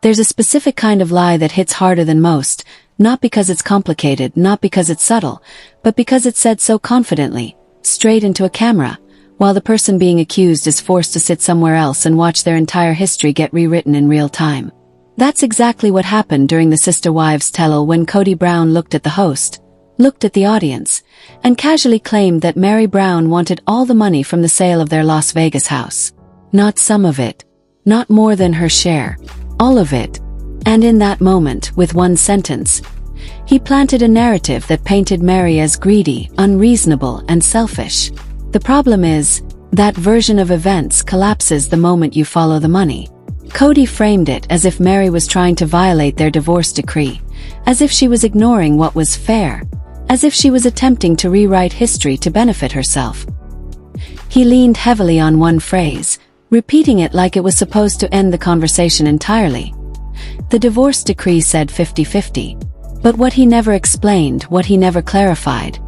There's a specific kind of lie that hits harder than most, not because it's complicated, not because it's subtle, but because it's said so confidently, straight into a camera, while the person being accused is forced to sit somewhere else and watch their entire history get rewritten in real time. That's exactly what happened during the Sister Wives tell-all when Kody Brown looked at the host, looked at the audience, and casually claimed that Meri Brown wanted all the money from the sale of their Las Vegas house. Not some of it. Not more than her share. All of it. And in that moment, with one sentence, he planted a narrative that painted Meri as greedy, unreasonable, and selfish. The problem is, that version of events collapses the moment you follow the money. Kody framed it as if Meri was trying to violate their divorce decree, as if she was ignoring what was fair, as if she was attempting to rewrite history to benefit herself. He leaned heavily on one phrase, repeating it like it was supposed to end the conversation entirely. The divorce decree said 50-50. But what he never explained, what he never clarified,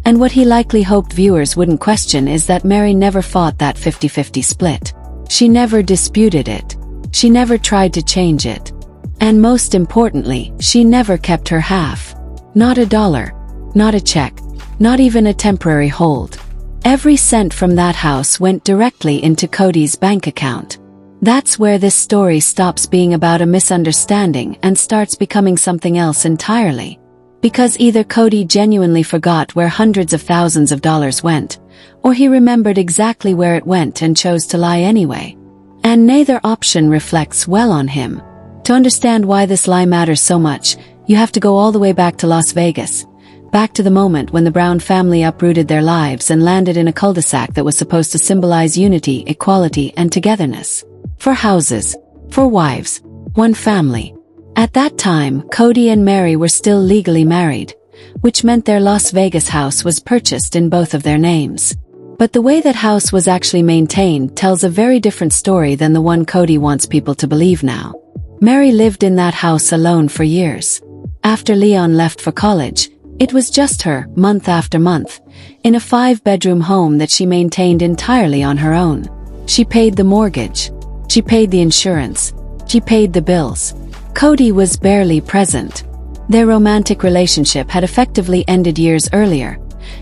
and what he likely hoped viewers wouldn't question is that Meri never fought that 50-50 split. She never disputed it. She never tried to change it. And most importantly, she never kept her half. Not a dollar. Not a check. Not even a temporary hold. Every cent from that house went directly into Kody's bank account. That's where this story stops being about a misunderstanding and starts becoming something else entirely. Because either Kody genuinely forgot where hundreds of thousands of dollars went, or he remembered exactly where it went and chose to lie anyway. And neither option reflects well on him. To understand why this lie matters so much, you have to go all the way back to Las Vegas. Back to the moment when the Brown family uprooted their lives and landed in a cul-de-sac that was supposed to symbolize unity, equality, and togetherness. 4 houses, 4 wives, 1 family. At that time, Kody and Meri were still legally married, which meant their Las Vegas house was purchased in both of their names. But the way that house was actually maintained tells a very different story than the one Kody wants people to believe now. Meri lived in that house alone for years. After Leon left for college, it was just her, month after month, in a 5-bedroom home that she maintained entirely on her own. She paid the mortgage. She paid the insurance. She paid the bills. Kody was barely present. Their romantic relationship had effectively ended years earlier,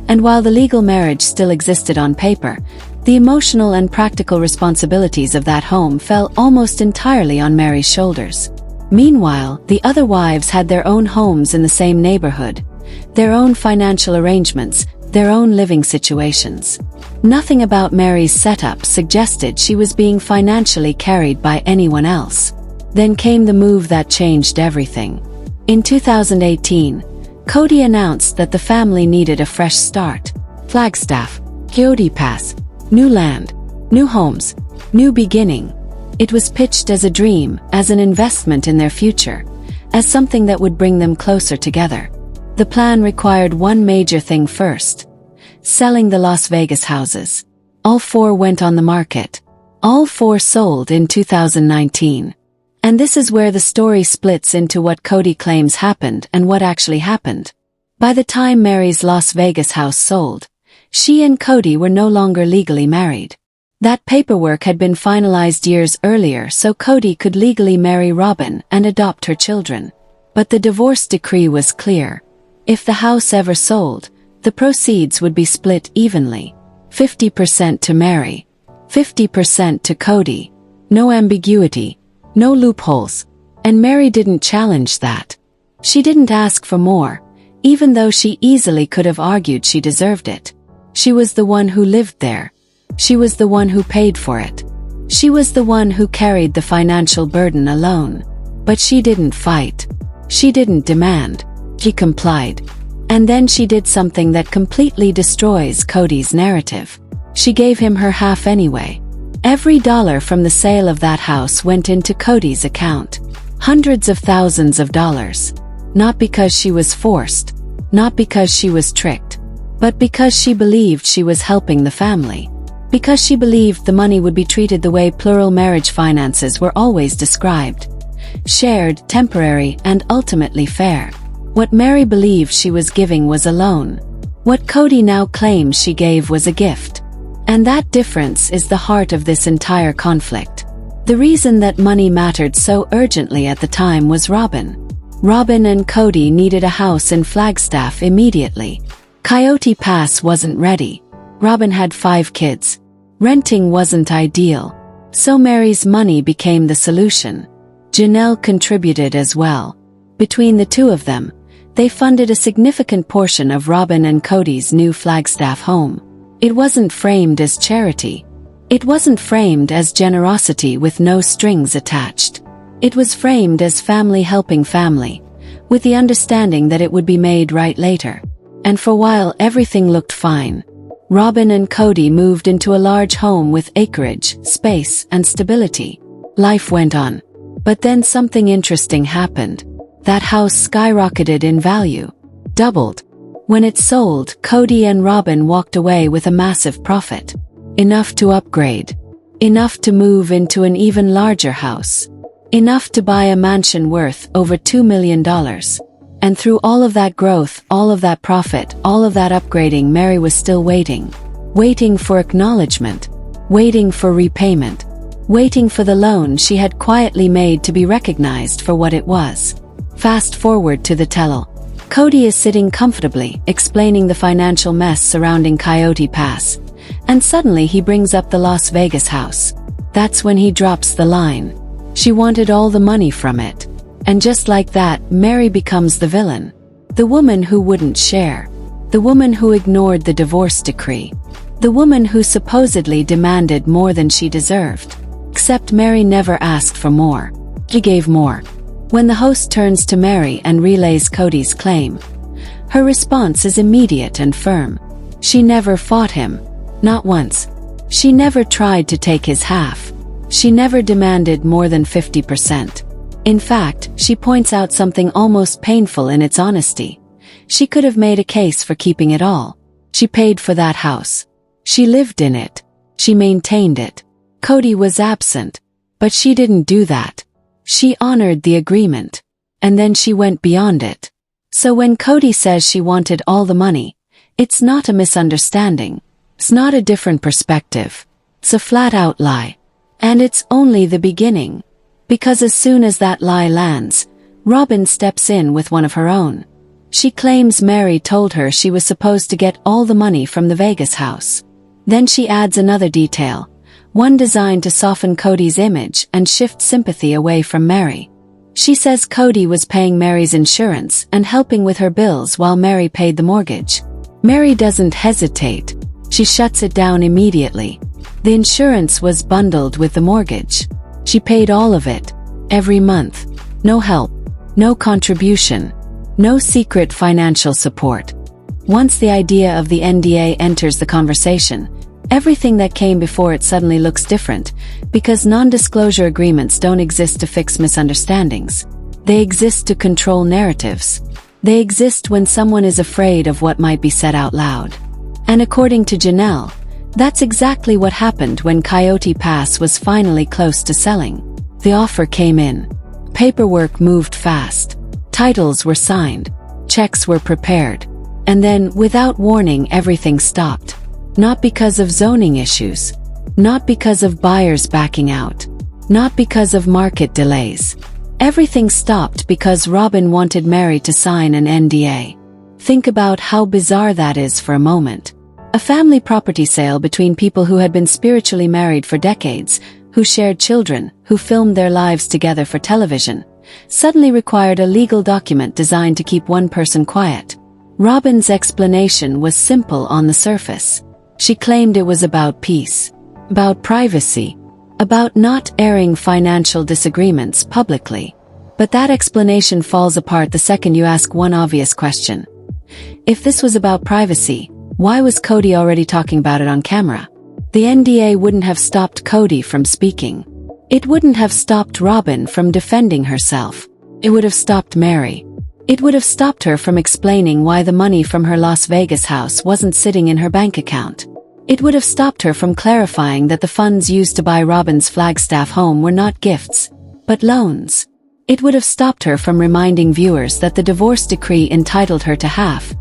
and while the legal marriage still existed on paper, the emotional and practical responsibilities of that home fell almost entirely on Meri's shoulders. Meanwhile, the other wives had their own homes in the same neighborhood, their own financial arrangements, their own living situations. Nothing about Meri's setup suggested she was being financially carried by anyone else. Then came the move that changed everything. In 2018, Kody announced that the family needed a fresh start. Flagstaff, Kody Pass, new land, new homes, new beginning. It was pitched as a dream, as an investment in their future, as something that would bring them closer together. The plan required one major thing first: selling the Las Vegas houses. All 4 went on the market. All 4 sold in 2019. And this is where the story splits into what Kody claims happened and what actually happened. By the time Meri's Las Vegas house sold, she and Kody were no longer legally married. That paperwork had been finalized years earlier so Kody could legally marry Robin and adopt her children. But the divorce decree was clear. If the house ever sold, the proceeds would be split evenly. 50% to Meri, 50% to Kody. No ambiguity. No loopholes. And Meri didn't challenge that. She didn't ask for more, even though she easily could have argued she deserved it. She was the one who lived there. She was the one who paid for it. She was the one who carried the financial burden alone. But she didn't fight. She didn't demand. She complied. And then she did something that completely destroys Kody's narrative. She gave him her half anyway. Every dollar from the sale of that house went into Kody's account. Hundreds of thousands of dollars. Not because she was forced. Not because she was tricked. But because she believed she was helping the family. Because she believed the money would be treated the way plural marriage finances were always described. Shared, temporary, and ultimately fair. What Meri believed she was giving was a loan. What Kody now claims she gave was a gift. And that difference is the heart of this entire conflict. The reason that money mattered so urgently at the time was Robin. Robin and Kody needed a house in Flagstaff immediately. Coyote Pass wasn't ready. Robin had 5 kids. Renting wasn't ideal. So Meri's money became the solution. Janelle contributed as well. Between the two of them, they funded a significant portion of Robin and Kody's new Flagstaff home. It wasn't framed as charity. It wasn't framed as generosity with no strings attached. It was framed as family helping family, with the understanding that it would be made right later. And for a while everything looked fine. Robin and Kody moved into a large home with acreage, space, and stability. Life went on. But then something interesting happened. That house skyrocketed in value. Doubled. When it sold, Kody and Robin walked away with a massive profit. Enough to upgrade. Enough to move into an even larger house. Enough to buy a mansion worth over $2 million. And through all of that growth, all of that profit, all of that upgrading, Meri was still waiting. Waiting for acknowledgement. Waiting for repayment. Waiting for the loan she had quietly made to be recognized for what it was. Fast forward to the tell-all. Kody is sitting comfortably, explaining the financial mess surrounding Coyote Pass. And suddenly he brings up the Las Vegas house. That's when he drops the line. She wanted all the money from it. And just like that, Meri becomes the villain. The woman who wouldn't share. The woman who ignored the divorce decree. The woman who supposedly demanded more than she deserved. Except Meri never asked for more. She gave more. When the host turns to Meri and relays Kody's claim, her response is immediate and firm. She never fought him. Not once. She never tried to take his half. She never demanded more than 50%. In fact, she points out something almost painful in its honesty. She could have made a case for keeping it all. She paid for that house. She lived in it. She maintained it. Kody was absent. But she didn't do that. She honored the agreement. And then she went beyond it. So when Kody says she wanted all the money, it's not a misunderstanding. It's not a different perspective. It's a flat-out lie. And it's only the beginning. Because as soon as that lie lands, Robin steps in with one of her own. She claims Meri told her she was supposed to get all the money from the Vegas house. Then she adds another detail, one designed to soften Kody's image and shift sympathy away from Meri. She says Kody was paying Meri's insurance and helping with her bills while Meri paid the mortgage. Meri doesn't hesitate. She shuts it down immediately. The insurance was bundled with the mortgage. She paid all of it, every month. No help, no contribution, no secret financial support. Once the idea of the NDA enters the conversation, everything that came before it suddenly looks different, because non-disclosure agreements don't exist to fix misunderstandings. They exist to control narratives. They exist when someone is afraid of what might be said out loud. And according to Janelle, that's exactly what happened when Coyote Pass was finally close to selling. The offer came in. Paperwork moved fast. Titles were signed. Checks were prepared. And then, without warning, everything stopped. Not because of zoning issues. Not because of buyers backing out. Not because of market delays. Everything stopped because Robin wanted Meri to sign an NDA. Think about how bizarre that is for a moment. A family property sale between people who had been spiritually married for decades, who shared children, who filmed their lives together for television, suddenly required a legal document designed to keep one person quiet. Robin's explanation was simple on the surface. She claimed it was about peace, about privacy, about not airing financial disagreements publicly. But that explanation falls apart the second you ask one obvious question. If this was about privacy, why was Kody already talking about it on camera? The NDA wouldn't have stopped Kody from speaking. It wouldn't have stopped Robin from defending herself. It would have stopped Meri. It would have stopped her from explaining why the money from her Las Vegas house wasn't sitting in her bank account. It would have stopped her from clarifying that the funds used to buy Robin's Flagstaff home were not gifts, but loans. It would have stopped her from reminding viewers that the divorce decree entitled her to half,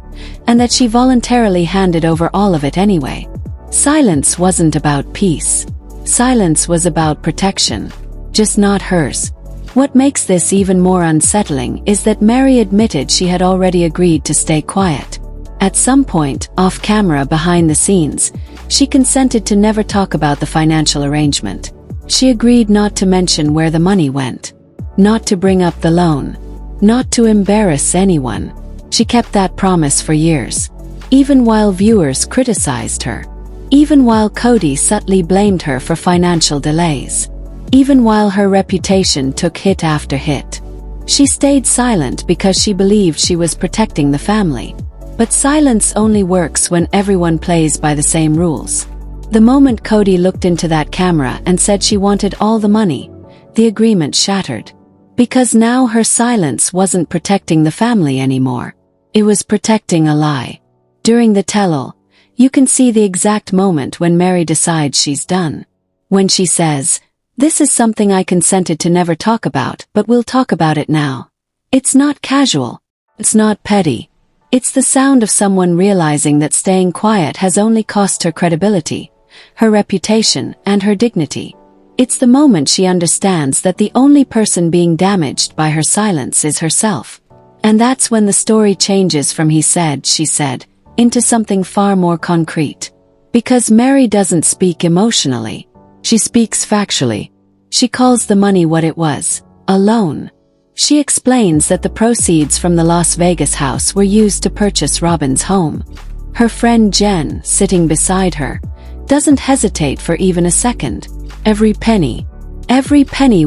and that she voluntarily handed over all of it anyway. Silence wasn't about peace. Silence was about protection. just not hers. What makes this even more unsettling is that Meri admitted she had already agreed to stay quiet. At some point, off camera behind the scenes, she consented to never talk about the financial arrangement. She agreed not to mention where the money went, not to bring up the loan, not to embarrass anyone. She kept that promise for years, even while viewers criticized her, even while Kody subtly blamed her for financial delays, even while her reputation took hit after hit. She stayed silent because she believed she was protecting the family. But silence only works when everyone plays by the same rules. The moment Kody looked into that camera and said she wanted all the money, the agreement shattered. Because now her silence wasn't protecting the family anymore. It was protecting a lie. During the tell-all, you can see the exact moment when Meri decides she's done. When she says, "This is something I consented to never talk about, but we'll talk about it now." It's not casual. It's not petty. It's the sound of someone realizing that staying quiet has only cost her credibility, her reputation, and her dignity. It's the moment she understands that the only person being damaged by her silence is herself. And that's when the story changes from he said, she said, into something far more concrete. Because Meri doesn't speak emotionally. She speaks factually. She calls the money what it was, a loan. She explains that the proceeds from the Las Vegas house were used to purchase Robyn's home. Her friend Jen, sitting beside her, doesn't hesitate for even a second. Every penny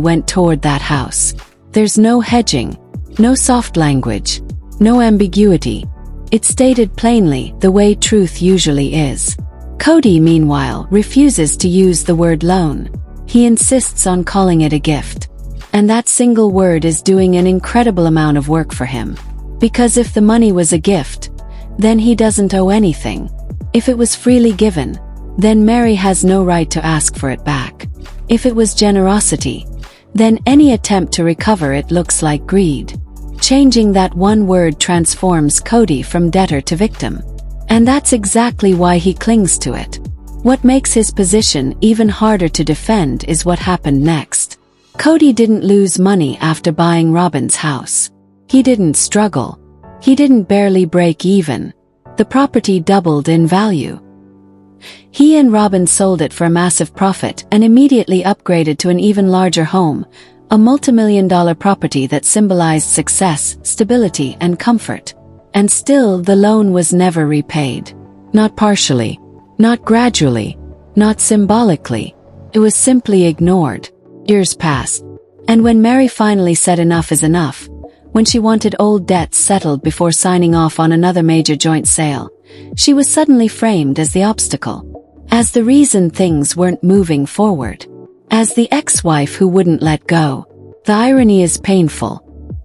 went toward that house. There's no hedging, no soft language, no ambiguity. It's stated plainly, the way truth usually is. Kody, meanwhile, refuses to use the word loan. He insists on calling it a gift. And that single word is doing an incredible amount of work for him. Because if the money was a gift, then he doesn't owe anything. If it was freely given, then Meri has no right to ask for it back. If it was generosity, then any attempt to recover it looks like greed. Changing that one word transforms Kody from debtor to victim. And that's exactly why he clings to it. What makes his position even harder to defend is what happened next. Kody didn't lose money after buying Robyn's house. He didn't struggle. He didn't barely break even. The property doubled in value. He and Robyn sold it for a massive profit and immediately upgraded to an even larger home, a multimillion-dollar property that symbolized success, stability, and comfort. And still, the loan was never repaid. Not partially, not gradually, not symbolically. It was simply ignored. Years passed. And when Meri finally said enough is enough, when she wanted old debts settled before signing off on another major joint sale, she was suddenly framed as the obstacle, as the reason things weren't moving forward, as the ex-wife who wouldn't let go. The irony is painful.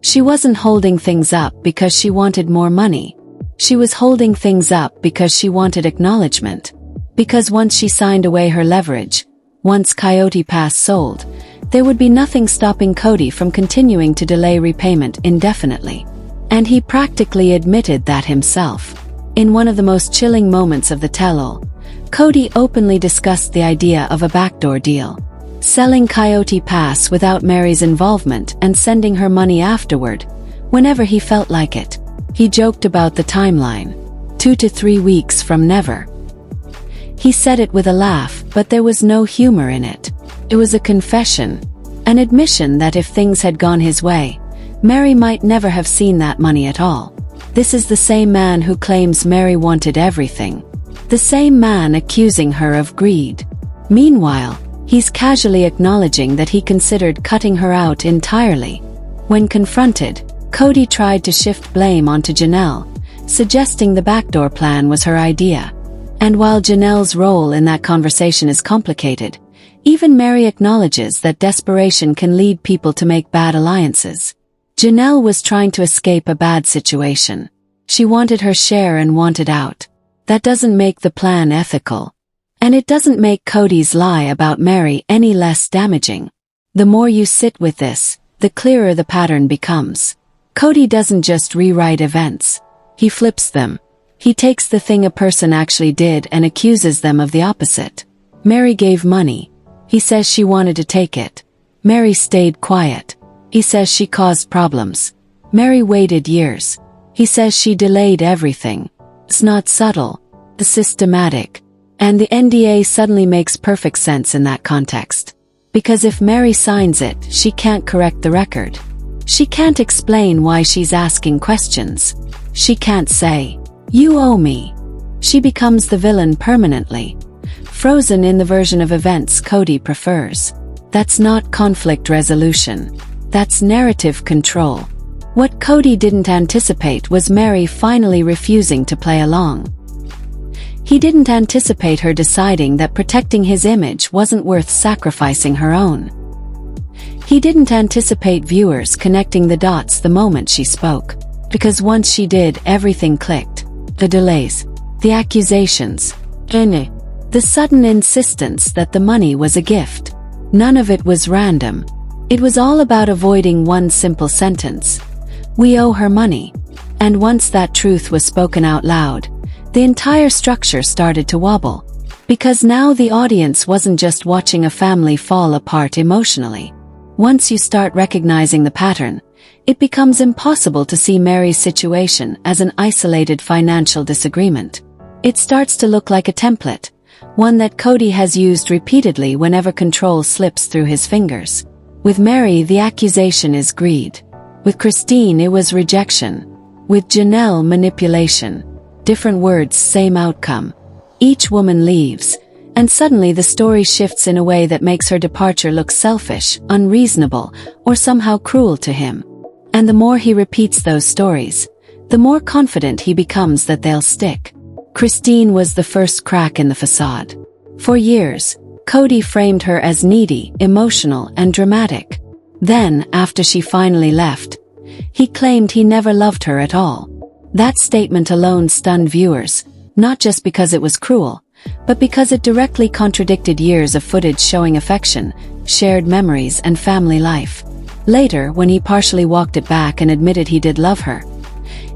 She wasn't holding things up because she wanted more money. She was holding things up because she wanted acknowledgement. Because once she signed away her leverage, once Coyote Pass sold, there would be nothing stopping Kody from continuing to delay repayment indefinitely. And he practically admitted that himself. In one of the most chilling moments of the tell-all, Kody openly discussed the idea of a backdoor deal. Selling Coyote Pass without Meri's involvement and sending her money afterward, whenever he felt like it. He joked about the timeline. 2 to 3 weeks from never. He said it with a laugh, but there was no humor in it. It was a confession, an admission that if things had gone his way, Meri might never have seen that money at all. This is the same man who claims Meri wanted everything. The same man accusing her of greed. Meanwhile, he's casually acknowledging that he considered cutting her out entirely. When confronted, Kody tried to shift blame onto Janelle, suggesting the backdoor plan was her idea. And while Janelle's role in that conversation is complicated, even Meri acknowledges that desperation can lead people to make bad alliances. Janelle was trying to escape a bad situation. She wanted her share and wanted out. That doesn't make the plan ethical. And it doesn't make Kody's lie about Meri any less damaging. The more you sit with this, the clearer the pattern becomes. Kody doesn't just rewrite events. He flips them. He takes the thing a person actually did and accuses them of the opposite. Meri gave money. He says she wanted to take it. Meri stayed quiet. He says she caused problems. Meri waited years. He says she delayed everything. It's not subtle. It's systematic. And the NDA suddenly makes perfect sense in that context. Because if Meri signs it, she can't correct the record. She can't explain why she's asking questions. She can't say, "You owe me." She becomes the villain permanently, frozen in the version of events Kody prefers. That's not conflict resolution. That's narrative control. What Kody didn't anticipate was Meri finally refusing to play along. He didn't anticipate her deciding that protecting his image wasn't worth sacrificing her own. He didn't anticipate viewers connecting the dots the moment she spoke. Because once she did, everything clicked. The delays, the accusations, the sudden insistence that the money was a gift. None of it was random. It was all about avoiding one simple sentence. We owe her money. And once that truth was spoken out loud, the entire structure started to wobble. Because now the audience wasn't just watching a family fall apart emotionally. Once you start recognizing the pattern, it becomes impossible to see Meri's situation as an isolated financial disagreement. It starts to look like a template, one that Kody has used repeatedly whenever control slips through his fingers. With Meri, the accusation is greed. With Christine, it was rejection. With Janelle, manipulation. Different words, same outcome. Each woman leaves, and suddenly the story shifts in a way that makes her departure look selfish, unreasonable, or somehow cruel to him. And the more he repeats those stories, the more confident he becomes that they'll stick. Christine was the first crack in the facade. For years, Kody framed her as needy, emotional, and dramatic. Then, after she finally left, he claimed he never loved her at all. That statement alone stunned viewers, not just because it was cruel, but because it directly contradicted years of footage showing affection, shared memories, and family life. Later, when he partially walked it back and admitted he did love her,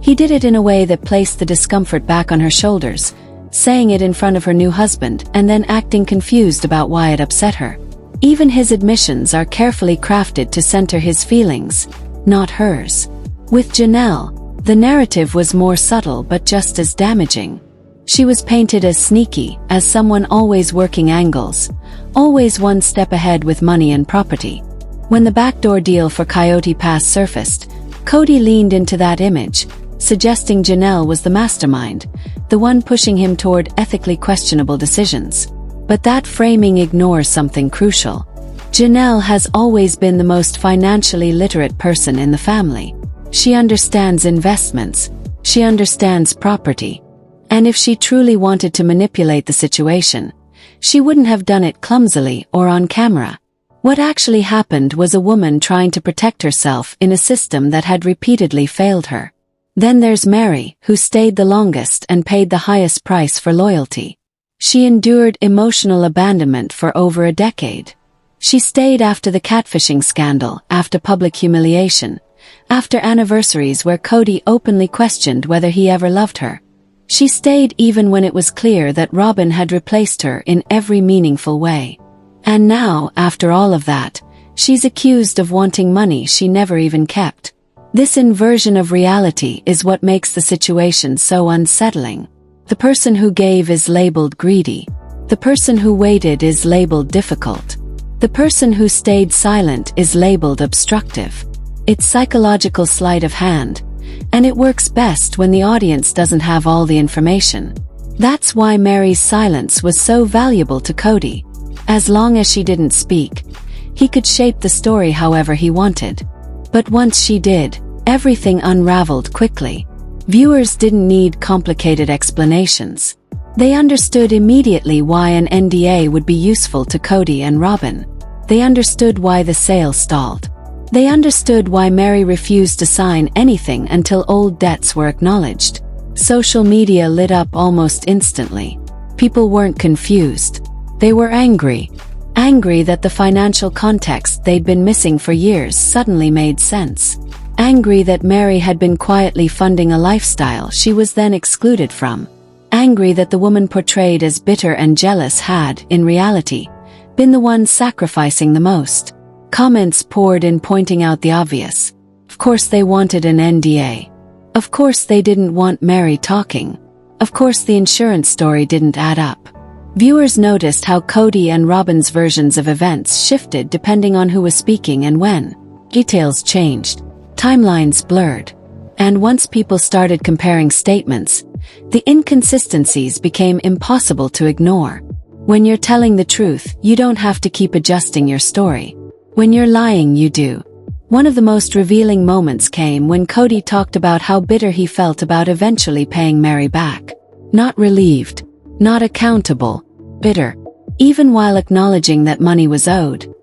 he did it in a way that placed the discomfort back on her shoulders, saying it in front of her new husband and then acting confused about why it upset her. Even his admissions are carefully crafted to center his feelings, not hers. With Janelle, the narrative was more subtle but just as damaging. She was painted as sneaky, as someone always working angles, always one step ahead with money and property. When the backdoor deal for Coyote Pass surfaced, Kody leaned into that image, suggesting Janelle was the mastermind, the one pushing him toward ethically questionable decisions. But that framing ignores something crucial. Janelle has always been the most financially literate person in the family. She understands investments. She understands property. And if she truly wanted to manipulate the situation, she wouldn't have done it clumsily or on camera. What actually happened was a woman trying to protect herself in a system that had repeatedly failed her. Then there's Meri, who stayed the longest and paid the highest price for loyalty. She endured emotional abandonment for over a decade. She stayed after the catfishing scandal, after public humiliation, after anniversaries where Kody openly questioned whether he ever loved her. She stayed even when it was clear that Robin had replaced her in every meaningful way. And now, after all of that, she's accused of wanting money she never even kept. This inversion of reality is what makes the situation so unsettling. The person who gave is labeled greedy. The person who waited is labeled difficult. The person who stayed silent is labeled obstructive. It's psychological sleight of hand, and it works best when the audience doesn't have all the information. That's why Meri's silence was so valuable to Kody. As long as she didn't speak, he could shape the story however he wanted. But once she did, everything unraveled quickly. Viewers didn't need complicated explanations. They understood immediately why an NDA would be useful to Kody and Robin. They understood why the sale stalled. They understood why Meri refused to sign anything until old debts were acknowledged. Social media lit up almost instantly. People weren't confused. They were angry. Angry that the financial context they'd been missing for years suddenly made sense. Angry that Meri had been quietly funding a lifestyle she was then excluded from. Angry that the woman portrayed as bitter and jealous had, in reality, been the one sacrificing the most. Comments poured in pointing out the obvious. Of course they wanted an NDA. Of course they didn't want Meri talking. Of course the insurance story didn't add up. Viewers noticed how Kody and Robin's versions of events shifted depending on who was speaking and when. Details changed. Timelines blurred. And once people started comparing statements, the inconsistencies became impossible to ignore. When you're telling the truth, you don't have to keep adjusting your story. When you're lying, you do. One of the most revealing moments came when Kody talked about how bitter he felt about eventually paying Meri back. Not relieved. Not accountable. Bitter. Even while acknowledging that money was owed.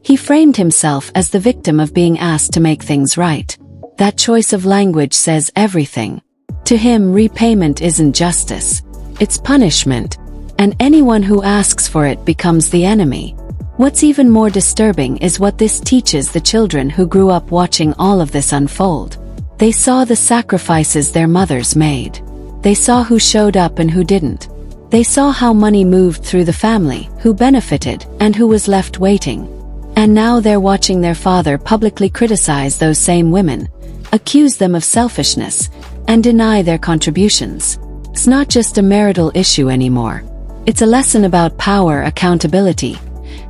He framed himself as the victim of being asked to make things right. That choice of language says everything. To him, repayment isn't justice. It's punishment. And anyone who asks for it becomes the enemy. What's even more disturbing is what this teaches the children who grew up watching all of this unfold. They saw the sacrifices their mothers made. They saw who showed up and who didn't. They saw how money moved through the family, who benefited, and who was left waiting. And now they're watching their father publicly criticize those same women, accuse them of selfishness, and deny their contributions. It's not just a marital issue anymore. It's a lesson about power, accountability,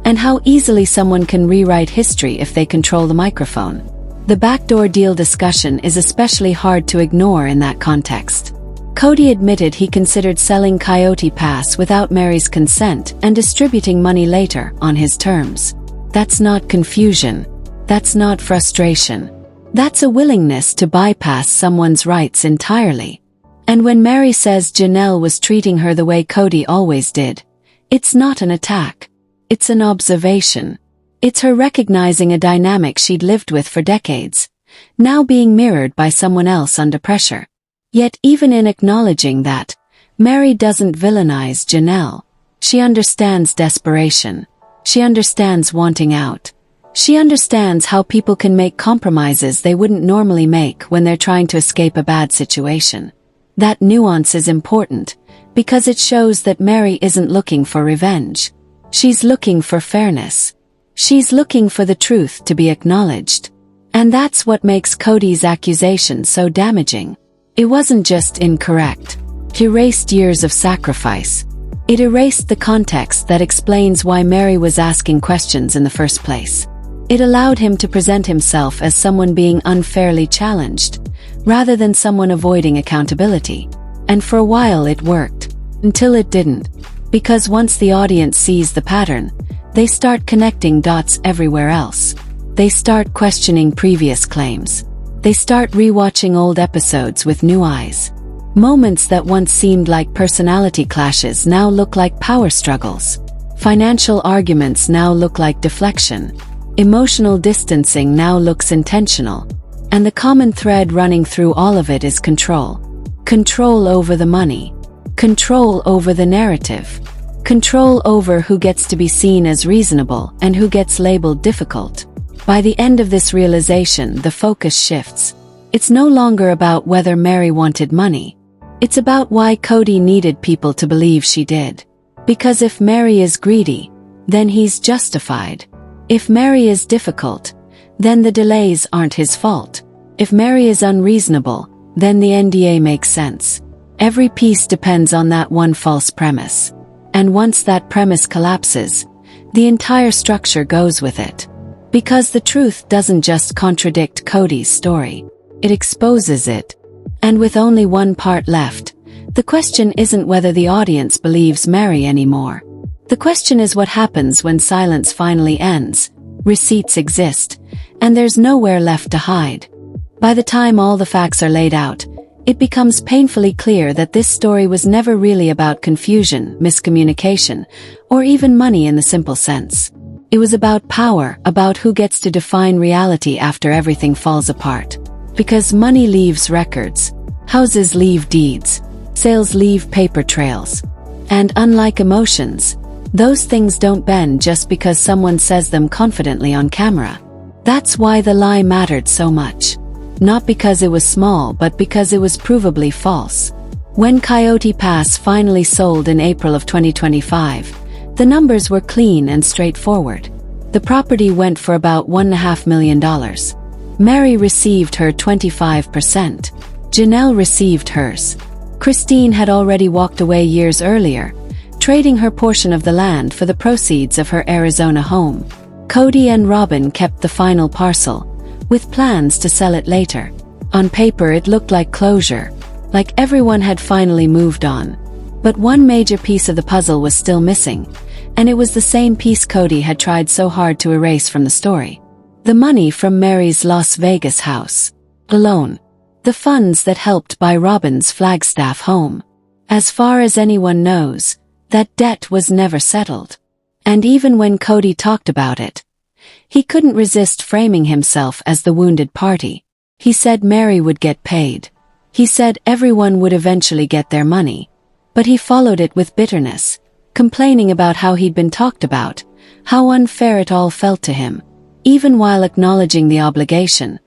and how easily someone can rewrite history if they control the microphone. The backdoor deal discussion is especially hard to ignore in that context. Kody admitted he considered selling Coyote Pass without Meri's consent and distributing money later on his terms. That's not confusion. That's not frustration. That's a willingness to bypass someone's rights entirely. And when Meri says Janelle was treating her the way Kody always did, it's not an attack. It's an observation. It's her recognizing a dynamic she'd lived with for decades, now being mirrored by someone else under pressure. Yet even in acknowledging that, Meri doesn't villainize Janelle. She understands desperation. She understands wanting out. She understands how people can make compromises they wouldn't normally make when they're trying to escape a bad situation. That nuance is important, because it shows that Meri isn't looking for revenge. She's looking for fairness. She's looking for the truth to be acknowledged. And that's what makes Kody's accusation so damaging. It wasn't just incorrect. It erased years of sacrifice. It erased the context that explains why Meri was asking questions in the first place. It allowed him to present himself as someone being unfairly challenged, rather than someone avoiding accountability. And for a while it worked. Until it didn't. Because once the audience sees the pattern, they start connecting dots everywhere else. They start questioning previous claims. They start rewatching old episodes with new eyes. Moments that once seemed like personality clashes now look like power struggles. Financial arguments now look like deflection. Emotional distancing now looks intentional. And the common thread running through all of it is control. Control over the money. Control over the narrative. Control over who gets to be seen as reasonable and who gets labeled difficult. By the end of this realization, the focus shifts. It's no longer about whether Meri wanted money. It's about why Kody needed people to believe she did. Because if Meri is greedy, then he's justified. If Meri is difficult, then the delays aren't his fault. If Meri is unreasonable, then the NDA makes sense. Every piece depends on that one false premise. And once that premise collapses, the entire structure goes with it. Because the truth doesn't just contradict Kody's story. It exposes it. And with only one part left, the question isn't whether the audience believes Meri anymore. The question is what happens when silence finally ends, receipts exist, and there's nowhere left to hide. By the time all the facts are laid out, it becomes painfully clear that this story was never really about confusion, miscommunication, or even money in the simple sense. It was about power, about who gets to define reality after everything falls apart. Because money leaves records. Houses leave deeds. Sales leave paper trails. And unlike emotions, those things don't bend just because someone says them confidently on camera. That's why the lie mattered so much. Not because it was small, but because it was provably false. When Coyote Pass finally sold in April of 2025, the numbers were clean and straightforward. The property went for about $1.5 million. Meri received her 25%. Janelle received hers. Christine had already walked away years earlier, trading her portion of the land for the proceeds of her Arizona home. Kody and Robin kept the final parcel, with plans to sell it later. On paper it looked like closure, like everyone had finally moved on. But one major piece of the puzzle was still missing, and it was the same piece Kody had tried so hard to erase from the story. The money from Meri's Las Vegas house. A loan. The funds that helped buy Robin's Flagstaff home. As far as anyone knows, that debt was never settled. And even when Kody talked about it, he couldn't resist framing himself as the wounded party. He said Meri would get paid. He said everyone would eventually get their money. But he followed it with bitterness, complaining about how he'd been talked about, how unfair it all felt to him. Even while acknowledging the obligation,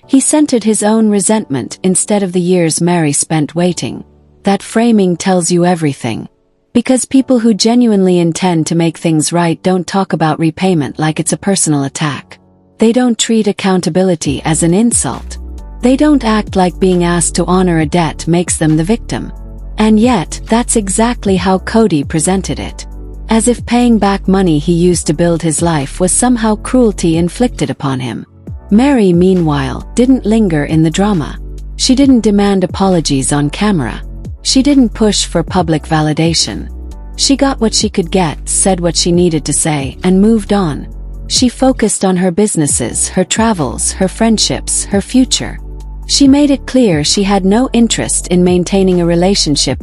he centered his own resentment instead of the years Meri spent waiting. That framing tells you everything. Because people who genuinely intend to make things right don't talk about repayment like it's a personal attack. They don't treat accountability as an insult. They don't act like being asked to honor a debt makes them the victim. And yet, that's exactly how Kody presented it. As if paying back money he used to build his life was somehow cruelty inflicted upon him. Meri, meanwhile, didn't linger in the drama. She didn't demand apologies on camera. She didn't push for public validation. She got what she could get, said what she needed to say, and moved on. She focused on her businesses, her travels, her friendships, her future. She made it clear she had no interest in maintaining a relationship